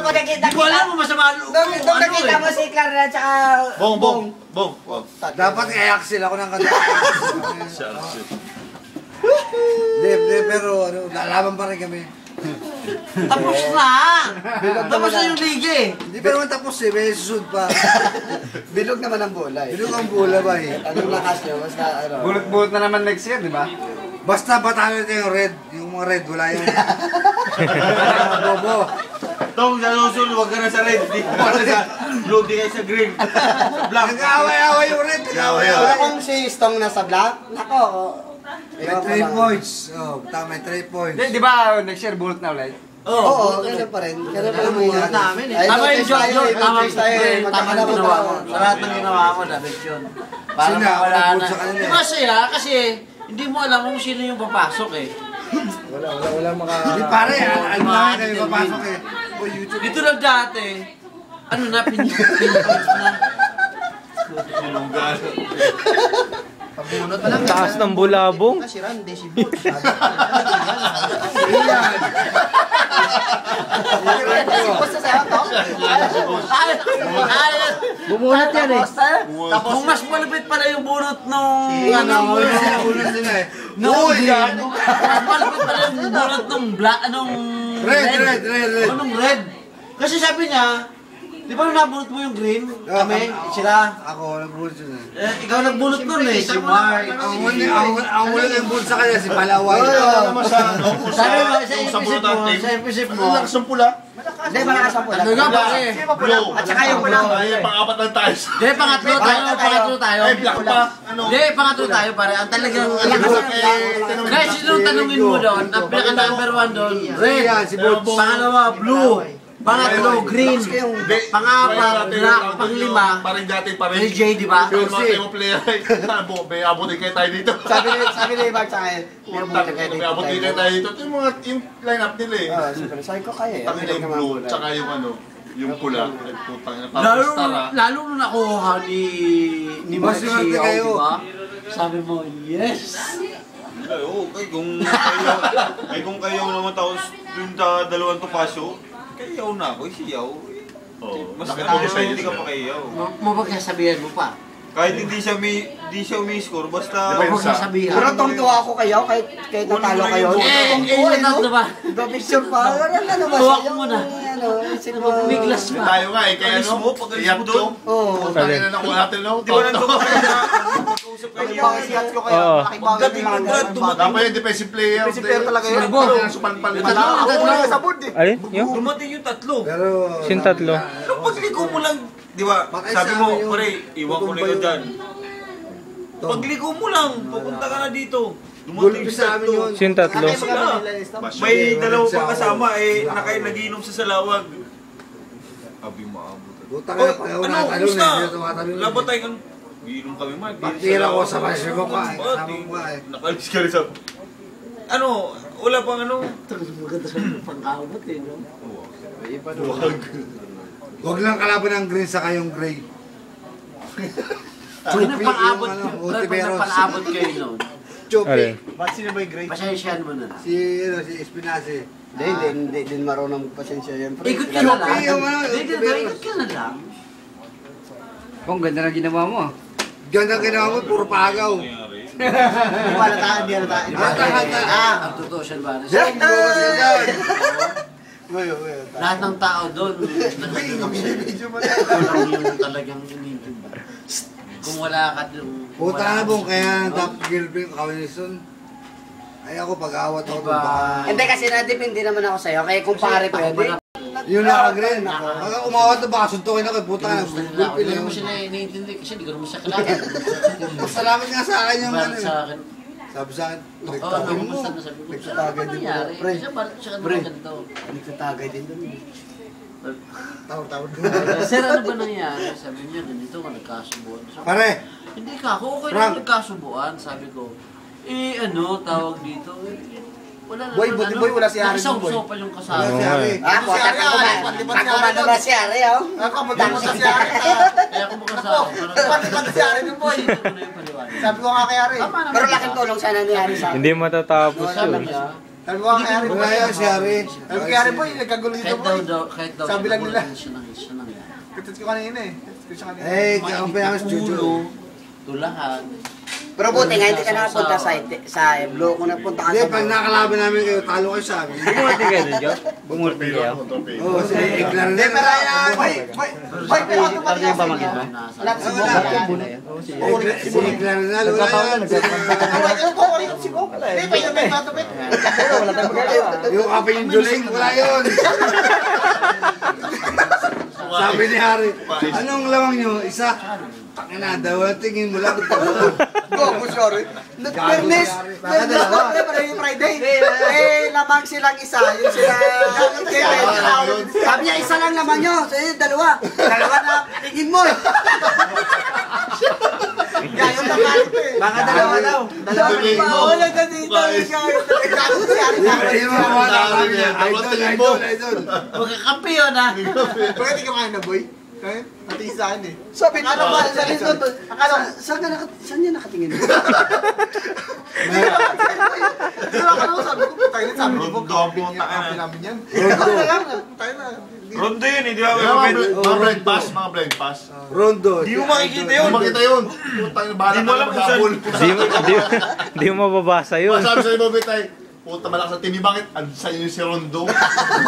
Hindi ko alam mo masama. Nung nakita mo si Clara at saka... Bong. Dapat i-axel ako ng kanta. Hindi, pero lalaban pa rin kami. Tapos na! Tapos na yung liga eh. Hindi pa naman tapos eh, may susunod pa. Bilog naman ang bola eh. Bilog ang bola ba eh. Anong lakas nyo? Basta ano. Bulot-bulot na naman next year, di ba? Basta batalo ito yung red. Yung mga red, wala yung... Bobo. Tong, sa susunod, huwag ka na sa red. Di ka na sa blue, di ka sa green. Black. Nag-away-away yung red. Wala kung si Stong nasa black. Nako. May 3 points. Oh, tama, may 3 points. Di ba next year bulot na ulit? Oo, ganun pa rin. Ganun pa rin muna namin eh. Ay, Tama yung notice tayo, John. Tama notice tayo, yung magkakalaman ginawa tayo. ko. Sa lahat ng ginawa ko, dapat yun. Para Sino? mawala Ako na. nag-vote sa kanila eh. Di masaya kasi hindi mo alam kung sino yung papasok eh. Wala maka... Hindi pare, ano namin kayo papasok eh. O YouTube. Dito lang dati, ano na, pinpoints na. Pabunot pa lang. Taas ng bulabong. Si Randy, si Butch. Iyan. Si Butch sa sayo to? Bumunot yan eh. Tapos kung mas malupit pala yung bunot nung ano, Una sila eh. nung green. Mas malupit pala yung bunot nung black, nung Red. O nung red. Kasi sabi niya, di ba nung nabunot mo yung green? Kami, sila. Ako, nag-bulls yun eh. Ikaw nagbunot nun eh, si Mark. Ang wala ng bulls sa kanya, si Palaway. Sabi mo, sa impisip mo, Hindi, malakas ang pula. ano nga ba eh? At saka yung pula. Pang-apat lang tayo. Hindi, pangatlo tayo. Ay, black pa. Ano? Hindi, pangatlo tayo pare. Ang talagang guys, sino tanungin mo doon? Ang pinaka number 1 doon, red. Si Bulls. Pangalawa, blue. Pangatlo, green. Pangapat, black. Panglima, Parang dati pa si rin. Jay, di ba? Yung mga tayo player, may abutin kayo tayo dito. Sabi ni Mark sa akin, may abutin kayo dito. May abutin kayo tayo dito. Ito yung mga line-up nila eh. Sabi ko kaya eh. Tangin na yung blue, tsaka yung ano, yung pula. Putang ina, parang star ah. Lalo nung nakuha ni Mas Mark swerte Siyaw, kayo. di ba? Sabi mo, yes. Ay, okay, kung kayo naman tapos yung dalawang tupasyo, kayaw na ako, siyaw. Mas hindi ka pa kayaw. Mapagkasabihan mo pa. Kahit hindi siya umi-score, basta... Mapagkasabihan. Pero tungtuwa ako kayo, kahit natalo kayo. Yung tatlo ba? Picture pa. Ano ba Huwag siya? mo na. Isip mo. Biglas pa. Tayo nga eh, kaya no? Iyak doon. Oo. Tangin na nakuha natin, no? Di ba nandun ka kayo na mag-usap kayo? Pagkakasiyat ko kayo. Oo. Pagdating ng Brad, Dapat yung defensive player. Defensive player talaga yun. Sumalpal. Ako sa board eh. Alin? Yung? Dumating yung tatlo. Pero... Sin tatlo. Pero pagliko mo lang, di ba? Bakit Sabi sa mo, amin yun? pare, iwan ko na yun dyan. Tom. Pagliko mo lang, pupunta ka na dito. Gulpi Dumating sa amin tatlo. yun. Sin tatlo. May dalawa pang kasama eh, nagiinom sa Salawag. Abi maabot. Buta Oy, ka pa ano, natalon kumusta? eh. Tumatalon eh. Laban tayo kan. Giinom kami man. Pagtira ko sa basyo ko pa eh. Kasama ko pa eh. Nakalis ka rin sa... Ano, wala pang ano. Maganda sa pang-awat eh, no? Huwag lang kalaban ng green sa kayong gray. Pag nagpang-abot, yung ano, pag Ultimeros. nagpang-abot kayo noon, Alin? pasensyahan mo na. Si Espinace. Hindi din marunong magpasensya yan. Ikot ka na lang. Yung ano, Ikot ka na lang. Kung ganda na ginawa mo. Ganda ginawa mo, puro pagaw. Hindi halataan. Ang totoo siya ba? Lahat ng tao doon, walang yung talagang inintindi. Kung wala ka doon, Puta na bong kaya top girlfriend ko Wilson. Ay ako pag-awat ako doon Diba? baka. Hindi kasi nadepende naman ako sa'yo. Kaya kung pare pwede. Yun naka-green. Pag umawat na baka suntukin ako, puta ka na. Hindi naman siya naiintindi kasi hindi ko naman siya kilala. Salamat nga sa akin yung ano. Bakit sa akin? Sabi sa akin, Oo, nagtagay mo. naman sabi ko. Nagtatagay din Ano mo. Pre. Siya bakit siya Pre. ganito? Nagtatagay din doon. Tawag-tawag. Sir, ano ba nangyari? Sabi niya, ganito nga, nagkasubuan. Sabi, Pare, hindi ka, ako okay Frank. lang nagkasubuan, sabi ko. Tawag dito. Wala na. Boy, buti boy, wala si Harry doon, boy. Nakisawsaw pa yung wala kasama. si Ari. Ako, takumando na si Ari, oh. Kamutan mo sa si Ari. Kaya kung makasama. Pati si Ari ng boy. Sabi Sabi ko nga kay Ari. Pero laking tulong sana ni Harry sa akin. Hindi matatapos Sabi yun. niya, Sabi ko kay Ari Wala yan si Ari. Sabi ko kay Ari boy, nagkagulo dito boy. Kahit daw, Sabi lang nila. siya nang yan. Kitat ko kanina eh. Kitat ko siya kanina. Eh, kakampi namin si Jojo. Tulahan. Pero buti nga, hindi ka nakapunta sa Eblo. Kung nagpunta ka Hindi, sa pag nakalaban namin kayo, talo kayo sa amin. Bumulti kayo doon, Joe? Bumulti kayo? Oo, si Eglar Hindi, pero yan. Boy, pero ako Kami yung pamangkin mo? Wala si Bob. Si Eglar na, wala yan. Si Bob. Hindi, pa yun yung matupit. Yung kape yung duling, wala yun. Sabi ni Harry, anong lamang nyo? Isa? Takina, dalawa tingin mo lang. Go, sorry. Fairness, yung Friday. Eh, lamang silang isa. Yung sila, Sabi niya, isa lang naman nyo. Sa'yo, dalawa. Dalawa na tingin mo eh. Gayon na kalit eh. Baka dalawa daw. Dalawa tingin mo. Wala ka dito. Gayon si Ari. Ayun mo mga sabi niya, idol. Magkakampi yun ah. Bakit di ka makain na boy? Pati sa akin eh. Sabi Ano ba? Sa dito. Saan niya nakatingin? Sino ka naman sabi ko? Tayo na sabi ko. Rondo ang puta ka Kapi na. namin yan. Tayo na. Rondo yun, hindi ako Mga blind pass, mga blind pass. Rondo. Hindi mo makikita yun. Hindi makita yun. Putang ina, bahala Hindi mo alam ka kung saan. Di mo mababasa yun. Sabi sa'yo, Bobitay, puta malakas ang timi, bakit? Sa'yo yung si Rondo.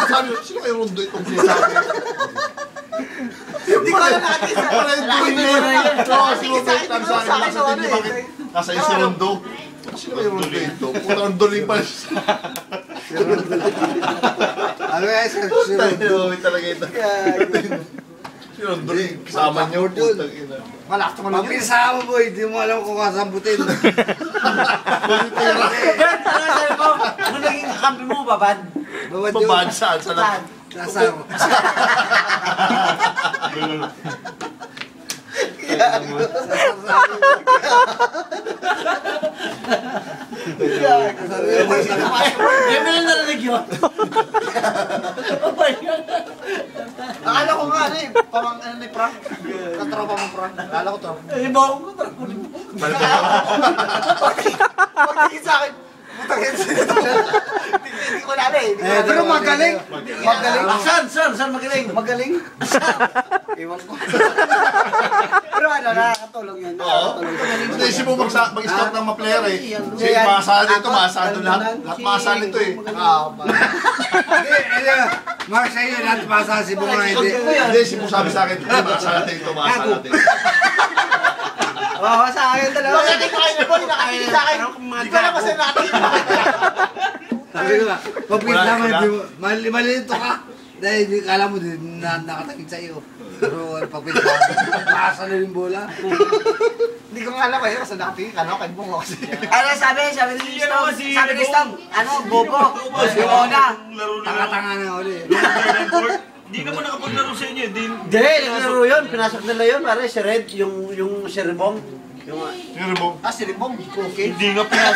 Sabi, sino kayo Rondo itong sinasabi? Hindi ko alam nakatisa. Wala yung tuloy na yun. Oo, si Bobitay, sabi sa akin, malakas ang timi, bakit? Nasa yung si Rondo. Sino kayo Rondo ito? Puta, Rondo rin pala siya. Ano yan, si Rondo? Bobit talaga ito. Si Rondo rin, kasama niyo, putang ina. Malakas naman Pag yun. pinsama mo, hindi mo alam kung kasambutin. Ben, ano sabi mo? Kung naging kakampi mo, babad. Bawad yun. Babad saan? Sa lahat. Nasama. Hindi mo lang narinig yun. Akala ko nga ano eh. Pamang ano ni Frank. Katropa mo Frank. Akala ko to. Eh, bawang ko. Pagtingin sa akin. Putang ina sila to. Hindi ko na eh. Pero magaling. Magaling. Saan magaling? Magaling. Iwan ko. Pero ano, nakakatulong yun. Hindi, isip mo mag-stop ng mga player eh. Kasi maasahan dito, maasahan doon lahat. Lahat maasahan dito eh. Hindi, Mark sa'yo, lahat pasa si Bong na hindi. Hindi, isip mo sabi sa akin, maasahan dito, maasahan dito. Oo, sa akin talaga. Bakit di ko kayo na boy? Nakatingin sa akin. Hindi ko alam kasi nakatingin. Sabi ko nga, pag pinsama, malilito ka. Dahil hindi ka alam mo, nakatakit sa'yo. Pero pag pinsama, pasa na yung bola. Hindi ko nga alam eh. Kasi nakatingin ka na. Kaya bungo kasi. Ano sabi ni Storm? Sabi ni Storm, ano, bobo. Yung una. Tanga-tanga na uli. Hindi naman nakapaglaro sa inyo. Hindi, naglaro yun. Pinasok nila yun. Pare, si Red, yung si Rebong. Yung rebong. Ah, si Ribong. Okay. Hindi nga pinasok.